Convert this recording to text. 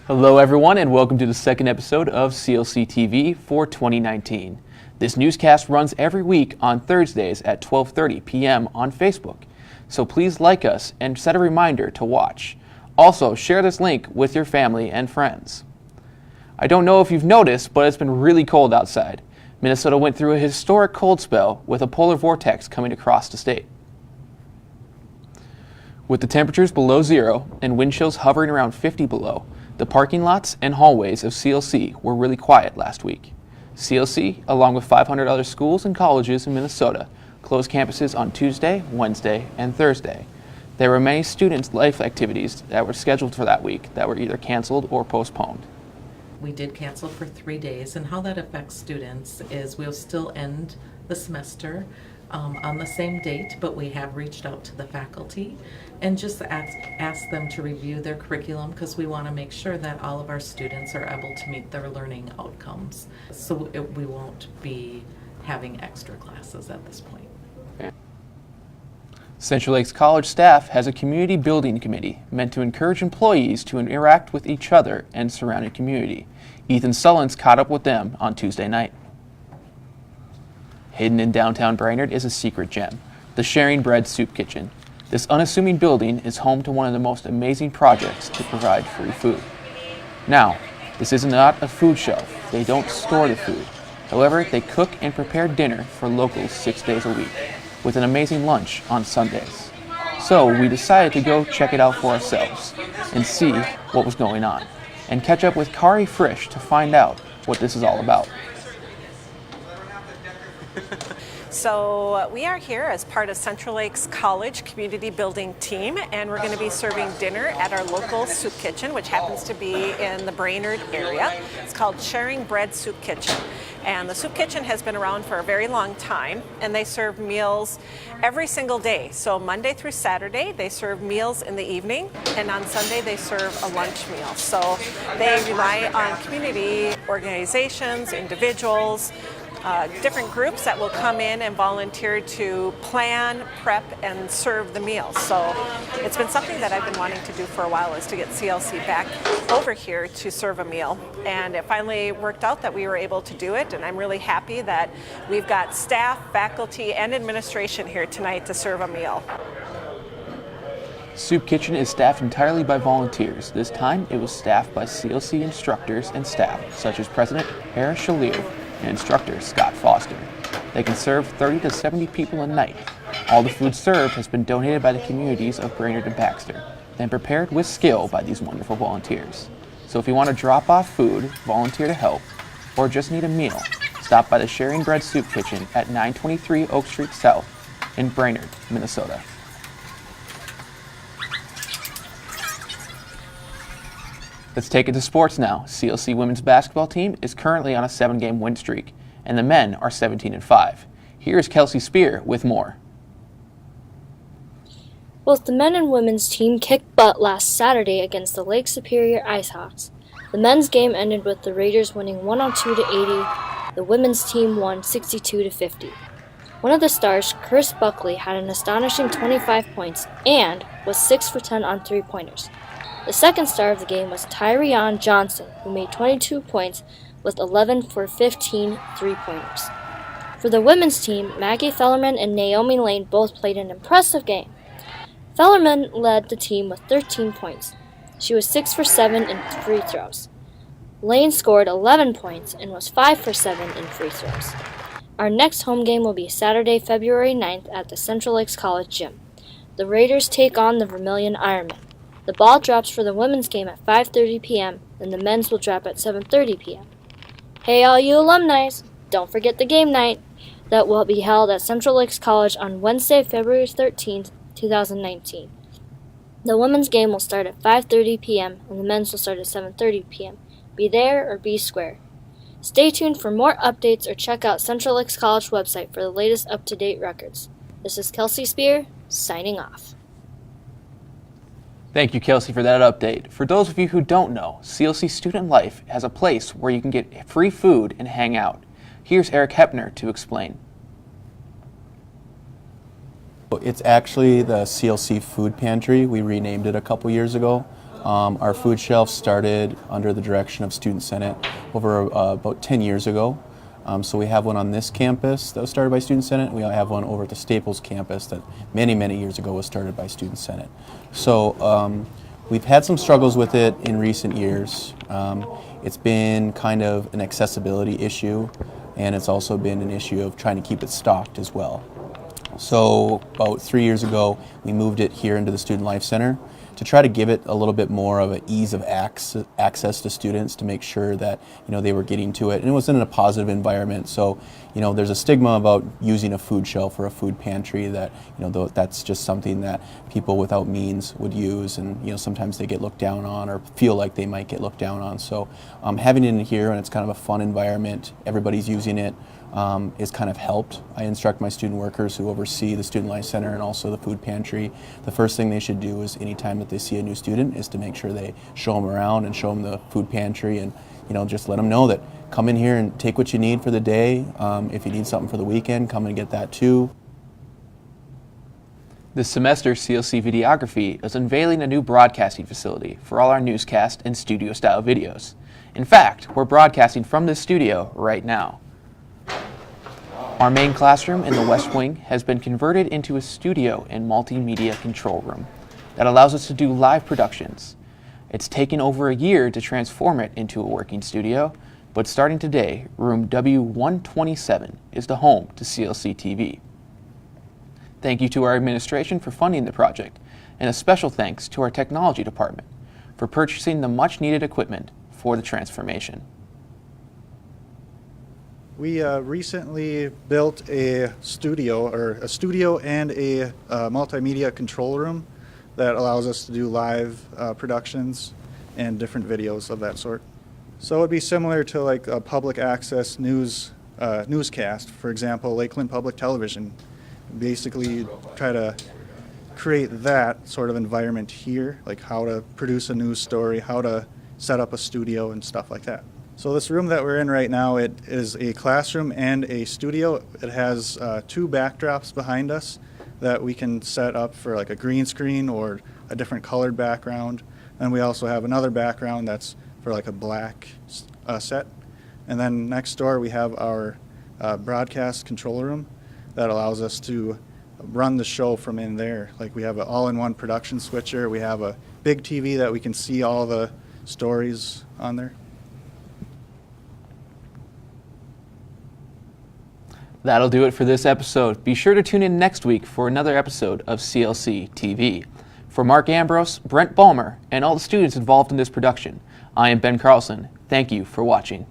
Hello everyone and welcome to the second episode of CLCTV for 2019. This newscast runs every week on Thursdays at 12:30 p.m. on Facebook. So please like us and set a reminder to watch. Also, share this link with your family and friends. I don't know if you've noticed, but it's been really cold outside. Minnesota went through a historic cold spell with a polar vortex coming across the state. With the temperatures below zero and wind chills hovering around 50 below, the parking lots and hallways of CLC were really quiet last week. CLC, along with 500 other schools and colleges in Minnesota, closed campuses on Tuesday, Wednesday, and Thursday. There were many students' life activities that were scheduled for that week that were either canceled or postponed. We did cancel for 3 days, and how that affects students is we'll still end the semester on the same date, but we have reached out to the faculty and just ask them to review their curriculum because we want to make sure that all of our students are able to meet their learning outcomes. So we won't be having extra classes at this point. Central Lakes College staff has a community building committee meant to encourage employees to interact with each other and surrounding community. Ethan Sullins caught up with them on Tuesday night. Hidden in downtown Brainerd is a secret gem, the Sharing Bread Soup Kitchen. This unassuming building is home to one of the most amazing projects to provide free food. Now, this is not a food shelf. They don't store the food. However, they cook and prepare dinner for locals 6 days a week, with an amazing lunch on Sundays. So we decided to go check it out for ourselves and see what was going on, and catch up with Kari Frisch to find out what this is all about. So we are here as part of Central Lakes College community building team, and we're going to be serving dinner at our local soup kitchen, which happens to be in the Brainerd area. It's called Sharing Bread Soup Kitchen, and the soup kitchen has been around for a very long time, and they serve meals every single day. So Monday through Saturday they serve meals in the evening, and on Sunday they serve a lunch meal. So they rely on community organizations, individuals, different groups that will come in and volunteer to plan, prep, and serve the meals. So it's been something that I've been wanting to do for a while, is to get CLC back over here to serve a meal. And it finally worked out that we were able to do it, and I'm really happy that we've got staff, faculty, and administration here tonight to serve a meal. Soup Kitchen is staffed entirely by volunteers. This time it was staffed by CLC instructors and staff, such as President Hera Shalier and instructor Scott Foster. They can serve 30 to 70 people a night. All the food served has been donated by the communities of Brainerd and Baxter, then prepared with skill by these wonderful volunteers. So if you want to drop off food, volunteer to help, or just need a meal, stop by the Sharing Bread Soup Kitchen at 923 Oak Street South in Brainerd, Minnesota. Let's take it to sports now. CLC women's basketball team is currently on a 7-game win streak, and the men are 17-5. Here's Kelsey Spear with more. Both the men and women's team kicked butt last Saturday against the Lake Superior IceHawks. The men's game ended with the Raiders winning 102-80. The women's team won 62-50. One of the stars, Chris Buckley, had an astonishing 25 points and was 6 for 10 on three-pointers. The second star of the game was Tyrion Johnson, who made 22 points with 11 for 15 three-pointers. For the women's team, Maggie Fellerman and Naomi Lane both played an impressive game. Fellerman led the team with 13 points. She was 6 for 7 in free throws. Lane scored 11 points and was 5 for 7 in free throws. Our next home game will be Saturday, February 9th at the Central Lakes College Gym. The Raiders take on the Vermilion Ironmen. The ball drops for the women's game at 5:30 p.m., and the men's will drop at 7:30 p.m. Hey all you alumni! Don't forget the game night that will be held at Central Lakes College on Wednesday, February 13th, 2019. The women's game will start at 5:30 p.m. and the men's will start at 7:30 p.m. Be there or be square. Stay tuned for more updates or check out Central Lakes College website for the latest up-to-date records. This is Kelsey Spear, signing off. Thank you, Kelsey, for that update. For those of you who don't know, CLC Student Life has a place where you can get free food and hang out. Here's Eric Hepner to explain. It's actually the CLC Food Pantry. We renamed it a couple years ago. Our food shelf started under the direction of Student Senate over about 10 years ago. So we have one on this campus that was started by Student Senate. We have one over at the Staples campus that many, many years ago was started by Student Senate. So we've had some struggles with it in recent years. It's been kind of an accessibility issue, and it's also been an issue of trying to keep it stocked as well. So about 3 years ago, we moved it here into the Student Life Center to try to give it a little bit more of an ease of access to students, to make sure that they were getting to it, and it was in a positive environment. So there's a stigma about using a food shelf or a food pantry, that that's just something that people without means would use, and sometimes they get looked down on or feel like they might get looked down on. So having it in here, and it's kind of a fun environment, everybody's using it, is kind of helped. I instruct my student workers who oversee the Student Life Center and also the food pantry. The first thing they should do is, anytime that they see a new student, is to make sure they show them around and show them the food pantry, and just let them know that come in here and take what you need for the day. If you need something for the weekend, come and get that too. This semester, CLC Videography is unveiling a new broadcasting facility for all our newscast and studio-style videos. In fact, we're broadcasting from this studio right now. Our main classroom in the West Wing has been converted into a studio and multimedia control room that allows us to do live productions. It's taken over a year to transform it into a working studio, but starting today, room W127 is the home to CLCTV. Thank you to our administration for funding the project, and a special thanks to our technology department for purchasing the much-needed equipment for the transformation. We recently built a studio and a multimedia control room that allows us to do live productions and different videos of that sort. So it would be similar to like a public access newscast, for example, Lakeland Public Television. Basically try to create that sort of environment here, like how to produce a news story, how to set up a studio and stuff like that. So this room that we're in right now, it is a classroom and a studio. It has 2 backdrops behind us that we can set up for like a green screen or a different colored background. And we also have another background that's for like a black set. And then next door we have our broadcast control room that allows us to run the show from in there. Like we have an all-in-one production switcher. We have a big TV that we can see all the stories on there. That'll do it for this episode. Be sure to tune in next week for another episode of CLC TV. For Mark Ambrose, Brent Balmer, and all the students involved in this production, I am Ben Carlson. Thank you for watching.